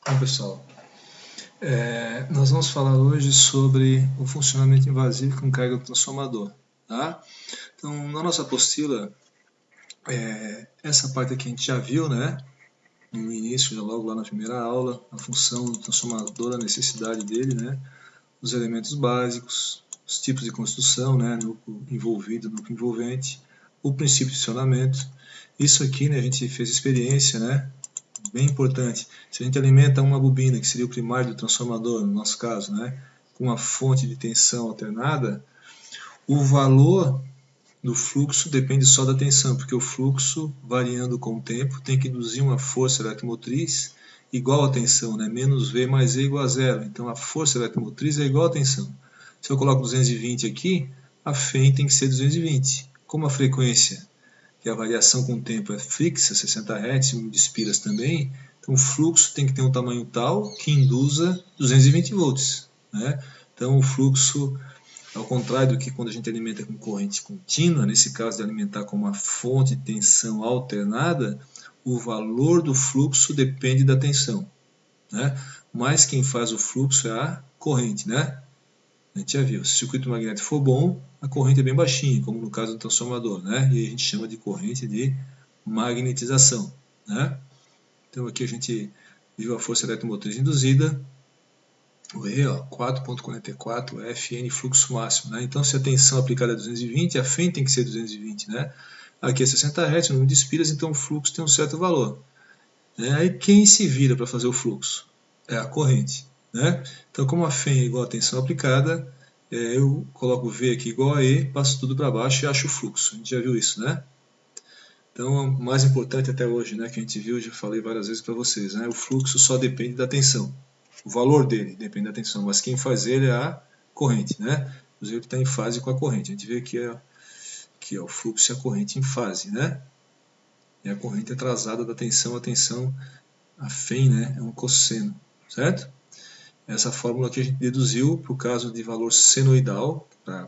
Bom, pessoal, nós vamos falar hoje sobre o funcionamento invasivo com carga do transformador. Tá? Então, na nossa apostila, essa parte aqui a gente já viu, né? No início, já logo lá na primeira aula, a função do transformador, a necessidade dele, né? Os elementos básicos, os tipos de construção, né? Núcleo envolvido, núcleo envolvente, o princípio de funcionamento. Isso aqui, né, a gente fez experiência, né? Bem importante. Se a gente alimenta uma bobina, que seria o primário do transformador, no nosso caso, né, com uma fonte de tensão alternada, o valor do fluxo depende só da tensão, porque o fluxo, variando com o tempo, tem que induzir uma força eletromotriz igual à tensão, né? Menos V mais E igual a zero. Então a força eletromotriz é igual à tensão. Se eu coloco 220 aqui, a FEM tem que ser 220. Como a frequência, que a variação com o tempo é fixa, 60 Hz, de espiras também, então o fluxo tem que ter um tamanho tal que induza 220 volts. Né? Então o fluxo, ao contrário do que quando a gente alimenta com corrente contínua, nesse caso de alimentar com uma fonte de tensão alternada, o valor do fluxo depende da tensão. Né? Mas quem faz o fluxo é a corrente. Né? A gente já viu, se o circuito magnético for bom, a corrente é bem baixinha, como no caso do transformador, né? E a gente chama de corrente de magnetização, né? Então aqui a gente viu a força eletromotriz induzida, o E, 4.44 Fn Fluxo máximo, né? Então se a tensão aplicada é 220, a FEM tem que ser 220, né? Aqui é 60 Hz, o número de espiras, então o fluxo tem um certo valor. Aí quem se vira para fazer o fluxo? É a corrente. Né? Então, como a FEM é igual a tensão aplicada, eu coloco V aqui igual a E, passo tudo para baixo e acho o fluxo. A gente já viu isso, né? Então, o mais importante até hoje, né, que a gente viu, já falei várias vezes para vocês, né? O fluxo só depende da tensão. O valor dele depende da tensão, mas quem faz ele é a corrente, né? Inclusive ele está em fase com a corrente. A gente vê que é o fluxo e a corrente em fase, né? E a corrente atrasada da tensão, a FEM, né, é um cosseno, certo? Essa fórmula que a gente deduziu para o caso de valor senoidal, para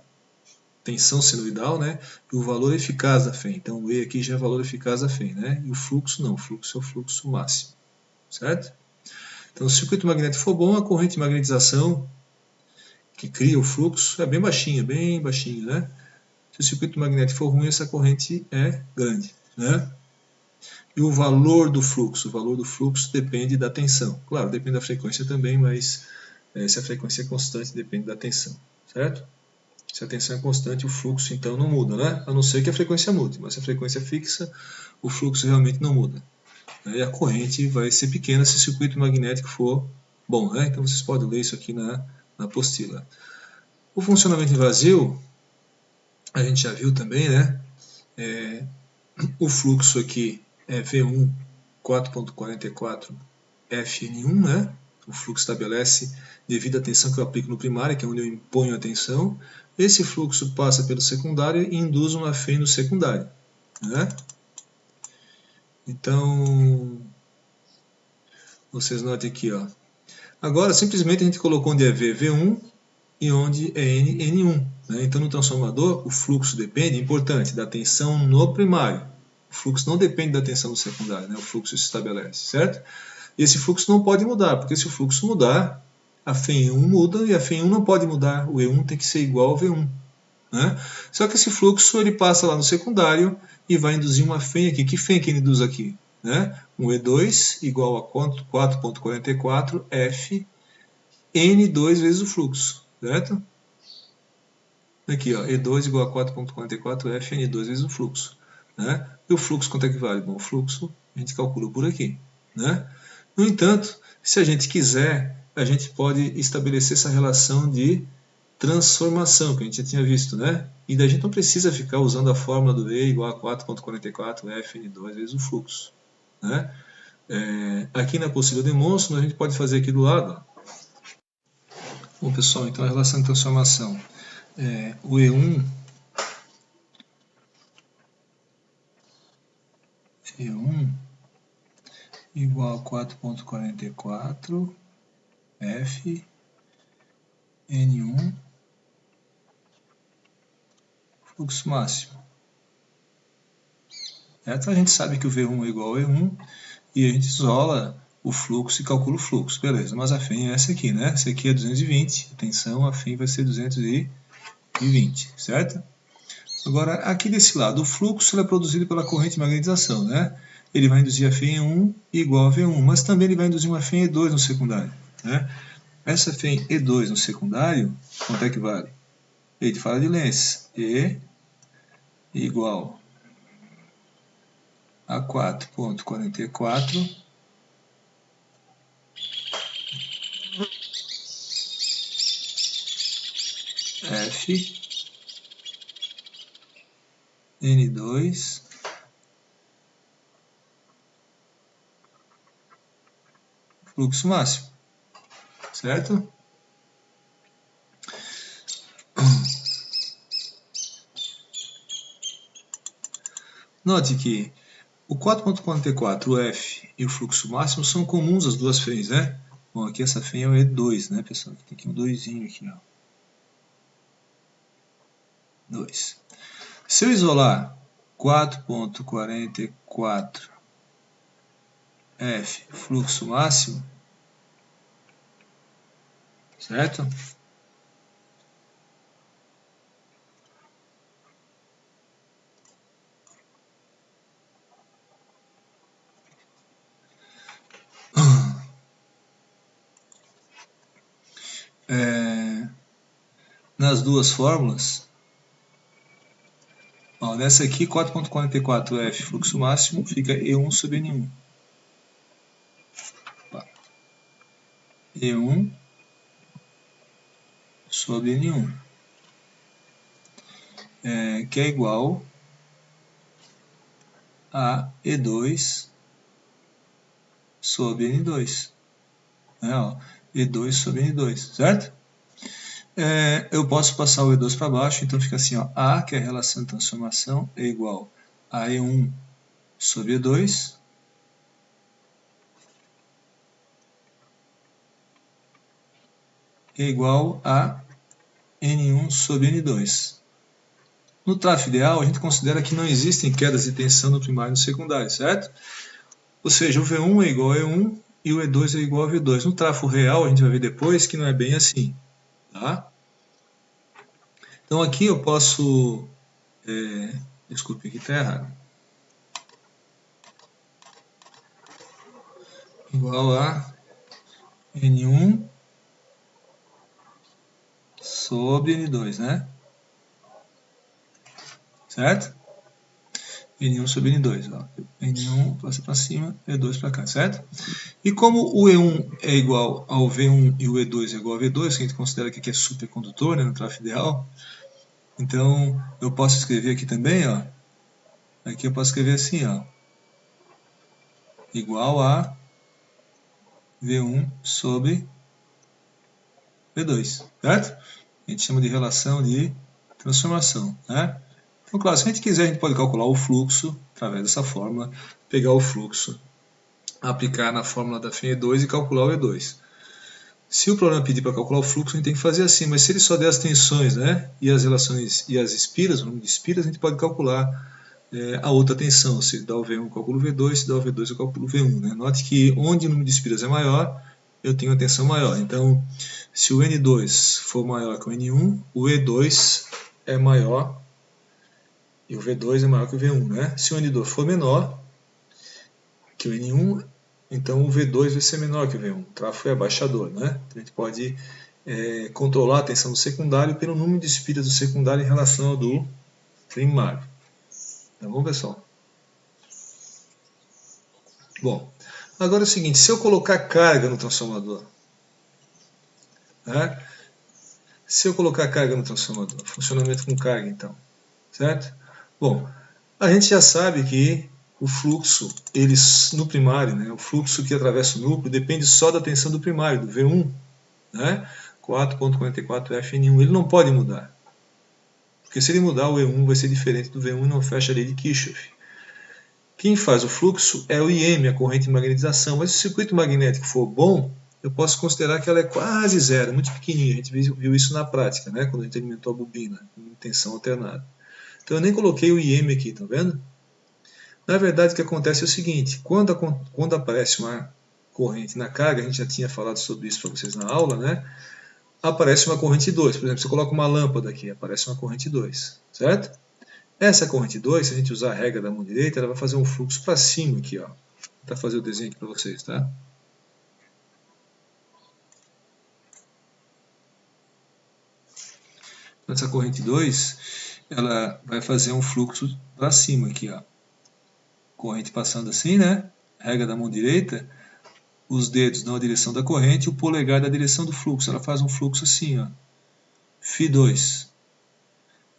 tensão senoidal, né, e o valor eficaz da FEM. Então o E aqui já é o valor eficaz da FEM, né, e o fluxo não, o fluxo é o fluxo máximo, certo? Então se o circuito magnético for bom, a corrente de magnetização que cria o fluxo é bem baixinho, né? Se o circuito magnético for ruim, essa corrente é grande, né? E o valor do fluxo depende da tensão. Claro, depende da frequência também, mas se a frequência é constante, depende da tensão, certo? Se a tensão é constante, o fluxo então não muda, né? A não ser que a frequência mude, mas se a frequência é fixa, o fluxo realmente não muda. E a corrente vai ser pequena se o circuito magnético for bom, né? Então vocês podem ler isso aqui na apostila. O funcionamento invasivo, a gente já viu também, né? O fluxo aqui é V1 4.44 Fn1, né? O fluxo estabelece devido à tensão que eu aplico no primário, que é onde eu imponho a tensão. Esse fluxo passa pelo secundário e induz uma FEM no secundário. Né? Então, vocês notem aqui, ó. Agora, simplesmente a gente colocou onde é V, V1 e onde é N, N1. Né? Então, no transformador, o fluxo depende, importante, da tensão no primário. O fluxo não depende da tensão no secundário, né? O fluxo se estabelece, certo? Esse fluxo não pode mudar, porque se o fluxo mudar, a FEM1 muda e a FEM1 não pode mudar, o E1 tem que ser igual ao V1. Né? Só que esse fluxo ele passa lá no secundário e vai induzir uma FEM aqui. Que FEM que ele induz aqui? Né? Um E2 igual a 4.44 F N2 vezes o fluxo, certo? Aqui, ó, E2 igual a 4.44 F N2 vezes o fluxo. Né? E o fluxo quanto é que vale? Bom, o fluxo a gente calcula por aqui. Né? No entanto, se a gente quiser, a gente pode estabelecer essa relação de transformação, que a gente já tinha visto, né? E daí a gente não precisa ficar usando a fórmula do E igual a 4.44 Fn2 vezes o fluxo. Né? Aqui na apostila eu demonstro, mas a gente pode fazer aqui do lado. Bom, pessoal, então a relação de transformação. O E1 igual a 4.44 F N1 fluxo máximo. Então a gente sabe que o V1 é igual a E1 e a gente isola o fluxo e calculo o fluxo. Beleza, mas a FEM é essa aqui, né? Essa aqui é 220, atenção, a FEM vai ser 220, certo? Agora, aqui desse lado, o fluxo é produzido pela corrente de magnetização, né? Ele vai induzir a FEM 1 igual a V1, mas também ele vai induzir uma FEM E2 no secundário, né? Essa FEM E2 no secundário, quanto é que vale? Ele fala de Lenz, E igual a 4,44 F N2 fluxo máximo, certo? Note que o 4,44, o F e o fluxo máximo são comuns às duas FEMs, né? Bom, aqui essa FEM é o E2, né, pessoal? Tem aqui um 2 aqui, ó. 2. Se eu isolar 4,44 F fluxo máximo, certo? Nas duas fórmulas, ó, nessa aqui 4,44 F fluxo máximo fica E1 sobre N1. E1 sobre N1, que é igual a E2 sobre N2. Né, ó, E2 sobre N2, certo? Eu posso passar o E2 para baixo, então fica assim, ó, A, que é a relação de transformação, é igual a E1 sobre E2, é igual a N1 sobre N2. No trafo ideal, a gente considera que não existem quedas de tensão no primário e no secundário, certo? Ou seja, o V1 é igual a E1 e o E2 é igual a V2. No trafo real, a gente vai ver depois que não é bem assim, tá? Então aqui eu posso... desculpe, aqui está errado. Igual a N1 sobre N2, né? Certo? N1 sobre N2, ó. N1 passa para cima, E2 para cá, certo? E como o E1 é igual ao V1 e o E2 é igual ao V2, que a gente considera que aqui é supercondutor, né, no trafo ideal, então eu posso escrever aqui também, ó. Aqui eu posso escrever assim, ó. Igual a V1 sobre V2, certo? A gente chama de relação de transformação, né? Então, claro, se a gente quiser, a gente pode calcular o fluxo através dessa fórmula, pegar o fluxo, aplicar na fórmula da FEN2 e calcular o E2. Se o problema pedir para calcular o fluxo, a gente tem que fazer assim, mas se ele só der as tensões, né, e as relações e as espiras, o número de espiras, a gente pode calcular a outra tensão. Se dá o V1, eu calculo o V2, se dá o V2, eu calculo o V1. Né? Note que onde o número de espiras é maior, eu tenho a tensão maior. Então, se o N2 for maior que o N1, o E2 é maior e o V2 é maior que o V1. Né? Se o N2 for menor que o N1, então o V2 vai ser menor que o V1. O trafo é abaixador. Né? Então, a gente pode controlar a tensão do secundário pelo número de espiras do secundário em relação ao do primário. Tá bom, pessoal? Bom, agora é o seguinte, se eu colocar carga no transformador, né? Se eu colocar carga no transformador, funcionamento com carga então, certo? Bom, a gente já sabe que o fluxo, no primário, né, o fluxo que atravessa o núcleo depende só da tensão do primário, do V1, né? 4,44 FN1, ele não pode mudar. Porque se ele mudar, o E1 vai ser diferente do V1 e não fecha a lei de Kirchhoff. Quem faz o fluxo é o IM, a corrente de magnetização, mas se o circuito magnético for bom, eu posso considerar que ela é quase zero, muito pequenininha. A gente viu isso na prática, né, quando a gente alimentou a bobina, em tensão alternada. Então eu nem coloquei o IM aqui, tá vendo? Na verdade o que acontece é o seguinte, quando aparece uma corrente na carga, a gente já tinha falado sobre isso para vocês na aula, né? Aparece uma corrente 2. Por exemplo, você coloca uma lâmpada aqui, aparece uma corrente 2, certo? Essa corrente 2, se a gente usar a regra da mão direita, ela vai fazer um fluxo para cima aqui, ó. Vou tentar fazer o desenho aqui para vocês, tá? Essa corrente 2, ela vai fazer um fluxo para cima aqui, ó. Corrente passando assim, né? Regra da mão direita, os dedos dão a direção da corrente e o polegar da direção do fluxo. Ela faz um fluxo assim, ó. Φ2.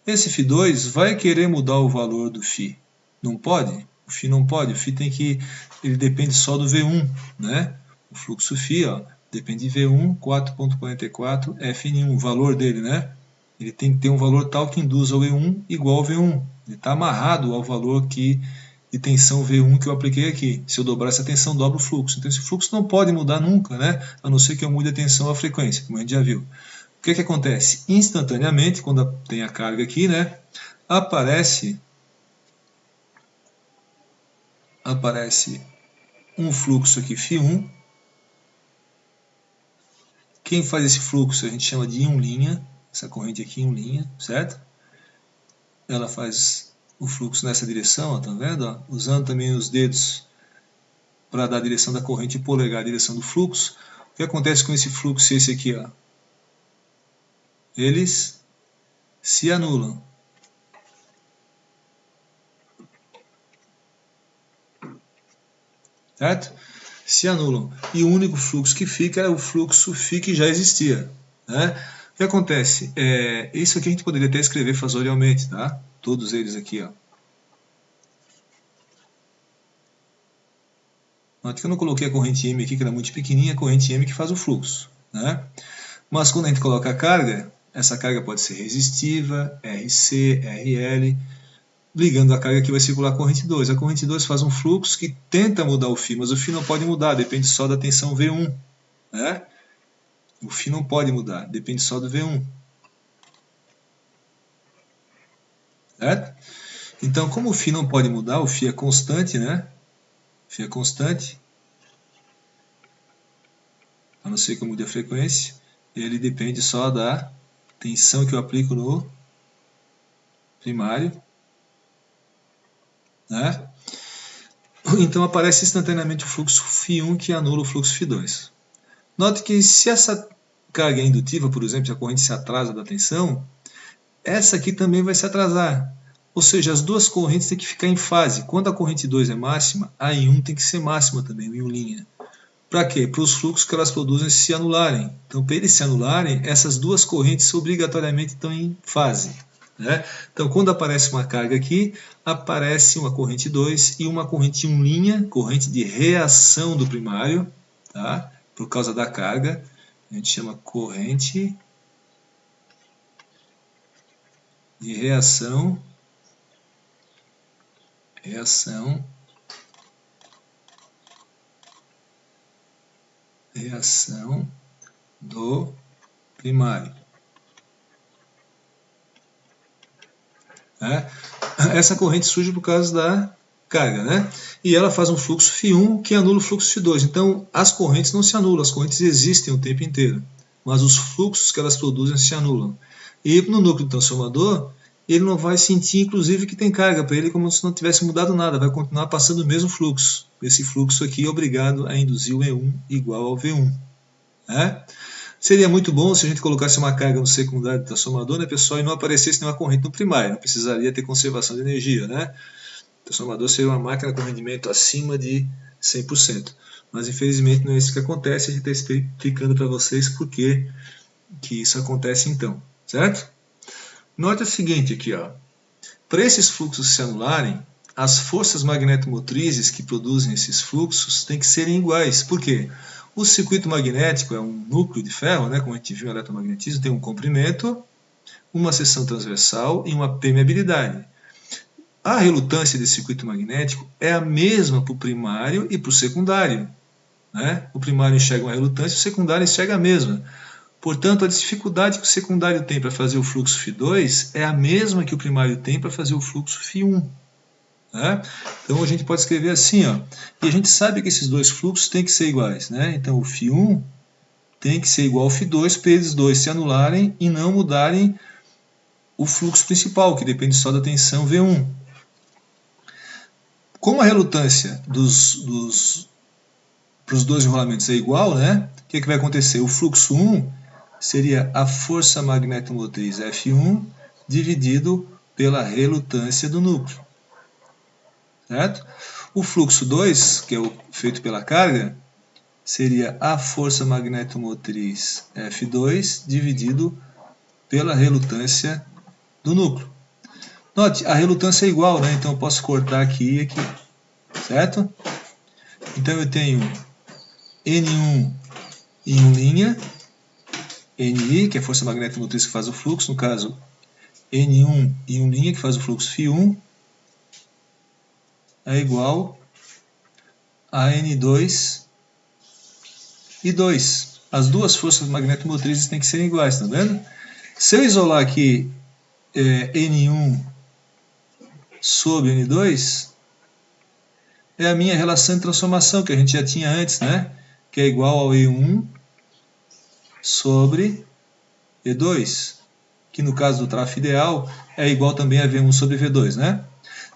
Esse Φ2 vai querer mudar o valor do Φ. Não pode? O Φ não pode. O Φ tem que... Ele depende só do V1, né? O fluxo Φ, ó, depende de V1, 4.44 Fn1, o valor dele, né? Ele tem que ter um valor tal que induza o E1 igual ao V1. Ele está amarrado ao valor de tensão V1 que eu apliquei aqui. Se eu dobrar essa tensão, dobra o fluxo. Então esse fluxo não pode mudar nunca, né? A não ser que eu mude a tensão ou a frequência, como a gente já viu. O que acontece? Instantaneamente, quando tem a carga aqui, né? Aparece um fluxo aqui, Φ1. Quem faz esse fluxo a gente chama de íon-linha. Essa corrente aqui, íon-linha, certo? Ela faz o fluxo nessa direção, ó, tá vendo? Ó? Usando também os dedos para dar a direção da corrente e polegar a direção do fluxo. O que acontece com esse fluxo, esse aqui, ó? Eles se anulam. Certo? Se anulam. E o único fluxo que fica é o fluxo Φ que já existia, né? O que acontece? Isso aqui a gente poderia até escrever fasorialmente, tá? Todos eles aqui, ó. Note que eu não coloquei a corrente M aqui, que era muito pequenininha, a corrente M que faz o fluxo, né? Mas quando a gente coloca a carga, essa carga pode ser resistiva, RC, RL. Ligando a carga aqui vai circular a corrente 2. A corrente 2 faz um fluxo que tenta mudar o Φ, mas o Φ não pode mudar, depende só da tensão V1, né? O Φ não pode mudar, depende só do V1. Certo? Então, como o Φ não pode mudar, o Φ é constante, né? Φ é constante, a não ser que eu mude a frequência, ele depende só da tensão que eu aplico no primário, né? Então aparece instantaneamente o fluxo Φ1 que anula o fluxo Φ2. Note que se essa carga é indutiva, por exemplo, se a corrente se atrasa da tensão, essa aqui também vai se atrasar. Ou seja, as duas correntes têm que ficar em fase. Quando a corrente 2 é máxima, a I1 tem que ser máxima também, o íon-linha. Para quê? Para os fluxos que elas produzem se anularem. Então, para eles se anularem, essas duas correntes obrigatoriamente estão em fase, né? Então, quando aparece uma carga aqui, aparece uma corrente 2 e uma corrente íon-linha, corrente de reação do primário, tá? Por causa da carga. A gente chama corrente de reação do primário. Essa corrente surge por causa da carga, né? E ela faz um fluxo Φ1 que anula o fluxo Φ2. Então, as correntes não se anulam, as correntes existem o tempo inteiro, mas os fluxos que elas produzem se anulam. E no núcleo transformador, ele não vai sentir, inclusive, que tem carga para ele, como se não tivesse mudado nada, vai continuar passando o mesmo fluxo. Esse fluxo aqui é obrigado a induzir o E1 igual ao V1. Né? Seria muito bom se a gente colocasse uma carga no secundário do transformador, né, pessoal, e não aparecesse nenhuma corrente no primário, não precisaria ter conservação de energia, né? O transformador seria uma máquina com rendimento acima de 100%. Mas infelizmente não é isso que acontece, a gente está explicando para vocês por que isso acontece então, certo? Note o seguinte aqui, ó. Para esses fluxos se anularem, as forças magnetomotrizes que produzem esses fluxos têm que serem iguais. Por quê? O circuito magnético é um núcleo de ferro, né, como a gente viu no eletromagnetismo, tem um comprimento, uma seção transversal e uma permeabilidade. A relutância desse circuito magnético é a mesma para o primário e para o secundário, né? O primário enxerga uma relutância, o secundário enxerga a mesma. Portanto, a dificuldade que o secundário tem para fazer o fluxo Φ2 é a mesma que o primário tem para fazer o fluxo Φ1. né? Então a gente pode escrever assim, ó, e a gente sabe que esses dois fluxos têm que ser iguais, né? Então o φ1 tem que ser igual ao φ2 para eles dois se anularem e não mudarem o fluxo principal, que depende só da tensão V1. Como a relutância para os dois enrolamentos é igual, né? O que vai acontecer? O fluxo 1 seria a força magnetomotriz F1 dividido pela relutância do núcleo. Certo? O fluxo 2, que é o feito pela carga, seria a força magnetomotriz F2 dividido pela relutância do núcleo. Note, a relutância é igual, né? Então eu posso cortar aqui e aqui. Certo? Então eu tenho N1 em 1', Ni, que é a força magnetomotriz que faz o fluxo, no caso N1 em 1', que faz o fluxo φ1, é igual a N2 e 2. As duas forças magnetomotrizes têm que ser iguais, tá vendo? Se eu isolar aqui N1 sobre N2, é a minha relação de transformação que a gente já tinha antes, né? Que é igual ao E1 sobre E2, que no caso do tráfego ideal é igual também a V1 sobre V2, né?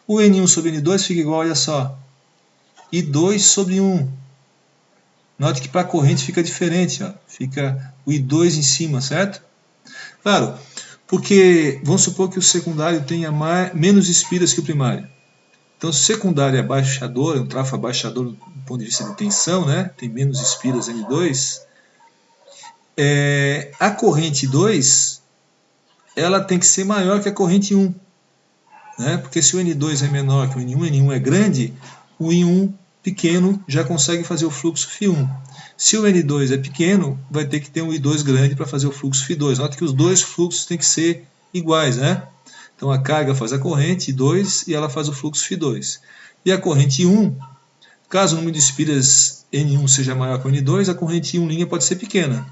O N1 sobre N2 fica igual, olha só, I2 sobre 1. Note que para a corrente fica diferente, ó. Fica o I2 em cima, certo? Claro, porque vamos supor que o secundário tenha menos espiras que o primário. Então, se o secundário é abaixador, é um tráfego abaixador do ponto de vista de tensão, né? Tem menos espiras N2, a corrente 2 ela tem que ser maior que a corrente 1. Né? Porque se o N2 é menor que o N1, N1 é grande, o I1 pequeno já consegue fazer o fluxo φ1. Se o N2 é pequeno, vai ter que ter um I2 grande para fazer o fluxo φ2. Nota que os dois fluxos têm que ser iguais, né? Então a carga faz a corrente I2 e ela faz o fluxo φ2. E a corrente I1, caso o número de espiras N1 seja maior que o N2, a corrente I1' pode ser pequena.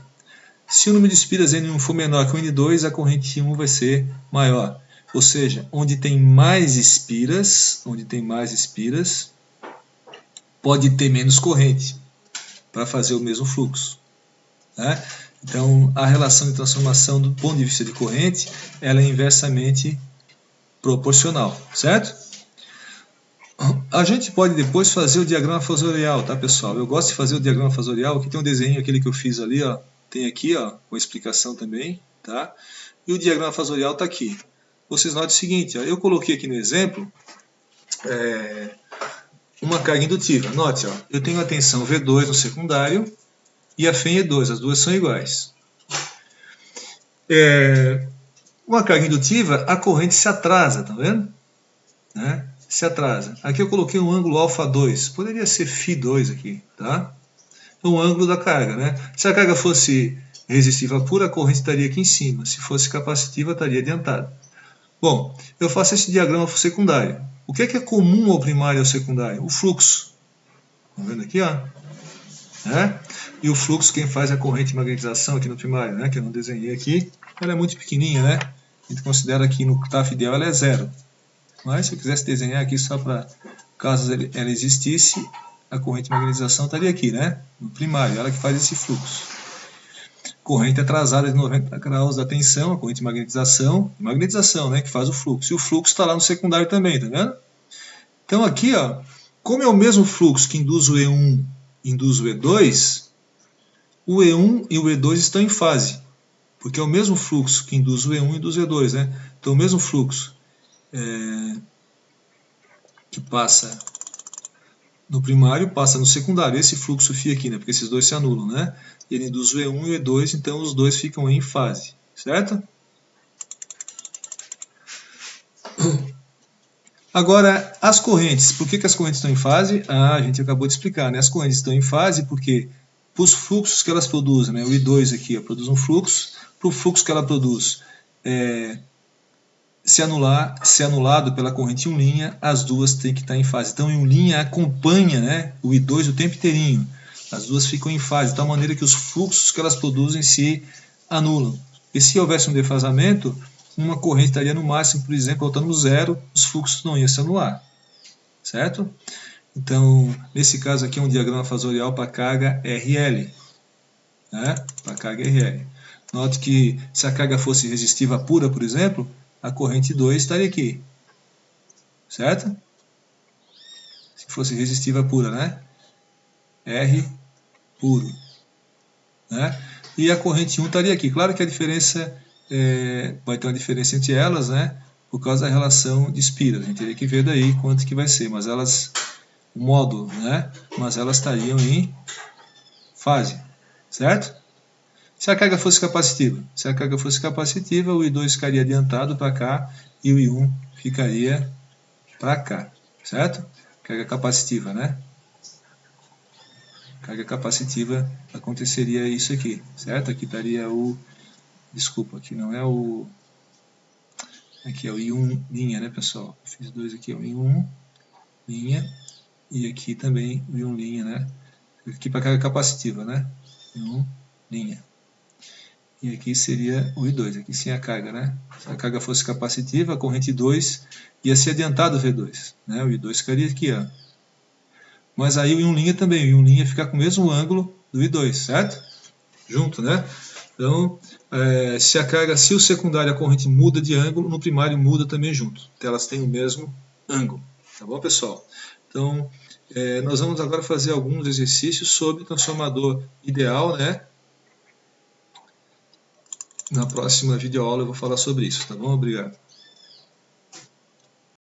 Se o número de espiras N1 for menor que o N2, a corrente I1 vai ser maior. Ou seja, onde tem mais espiras, pode ter menos corrente para fazer o mesmo fluxo. Né? Então, a relação de transformação do ponto de vista de corrente, ela é inversamente proporcional, certo? A gente pode depois fazer o diagrama fasorial, tá, pessoal? Eu gosto de fazer o diagrama fasorial, aqui tem um desenho, aquele que eu fiz ali, ó, tem aqui, ó, com explicação também, tá? E o diagrama fasorial está aqui. Vocês notem o seguinte, ó, eu coloquei aqui no exemplo uma carga indutiva. Note, ó, eu tenho a tensão V2 no secundário e a Φ em E2, as duas são iguais. Uma carga indutiva, a corrente se atrasa, tá vendo? Né? Se atrasa. Aqui eu coloquei um ângulo α2, poderia ser Φ2 aqui, tá? O ângulo da carga, né? Se a carga fosse resistiva pura, a corrente estaria aqui em cima. Se fosse capacitiva, estaria adiantada. Bom, eu faço esse diagrama secundário. O que é comum ao primário e ao secundário? O fluxo. Estão vendo aqui, ó? E o fluxo, quem faz a corrente de magnetização aqui no primário, né? Que eu não desenhei aqui, ela é muito pequenininha, né? A gente considera que no TAF ideal ela é 0. Mas se eu quisesse desenhar aqui só para caso ela existisse, a corrente de magnetização estaria aqui, né? No primário, ela que faz esse fluxo. Corrente atrasada de 90 graus da tensão, a corrente de magnetização, né, que faz o fluxo. E o fluxo está lá no secundário também, tá vendo? Então aqui, ó, como é o mesmo fluxo que induz o E1 e induz o E2, o E1 e o E2 estão em fase, porque é o mesmo fluxo que induz o E1 e induz o E2, né? Então o mesmo fluxo que passa no primário passa no secundário, esse fluxo φ aqui, né, porque esses dois se anulam, né? Ele induz o E1 e o E2, então os dois ficam em fase, certo? Agora, as correntes, por que as correntes estão em fase? A gente acabou de explicar, né? As correntes estão em fase porque os fluxos que elas produzem, né? O I2 aqui ó, produz um fluxo, para o fluxo que ela produz se anulado pela corrente em 1', as duas têm que estar em fase. Então, em 1' acompanha, né, o I2 o tempo inteirinho. As duas ficam em fase, de tal maneira que os fluxos que elas produzem se anulam. E se houvesse um defasamento, uma corrente estaria no máximo, por exemplo, voltando no zero, os fluxos não iam se anular. certo? Então, nesse caso aqui é um diagrama fasorial para carga RL, né? Para carga RL. Note que se a carga fosse resistiva pura, por exemplo, a corrente 2 estaria aqui, certo? Se fosse resistiva pura, né? R puro, né? E a corrente 1 estaria aqui. Claro que a diferença, vai ter uma diferença entre elas, né? Por causa da relação de espiras. A gente teria que ver daí quanto que vai ser, mas elas, o módulo, né? Mas elas estariam em fase, certo? Se a carga fosse capacitiva, o I2 ficaria adiantado para cá e o I1 ficaria para cá, certo? Carga capacitiva, né? Carga capacitiva aconteceria isso aqui, certo? Aqui estaria o, desculpa, aqui não é o, aqui é o I1 linha, né, pessoal? Fiz dois aqui, é o I1 linha e aqui também o I1 linha, né? Aqui para carga capacitiva, né? I1 linha. E aqui seria o I2, aqui sim a carga, né? Se a carga fosse capacitiva, a corrente 2 ia ser adiantado o V2, né? O I2 ficaria aqui, ó. Mas aí o I1 linha também, o I1 linha fica com o mesmo ângulo do I2, certo? Junto, né? Então, se o secundário, a corrente muda de ângulo, no primário muda também junto. Então elas têm o mesmo ângulo, tá bom, pessoal? Então, nós vamos agora fazer alguns exercícios sobre transformador ideal, né? Na próxima videoaula eu vou falar sobre isso, tá bom? Obrigado.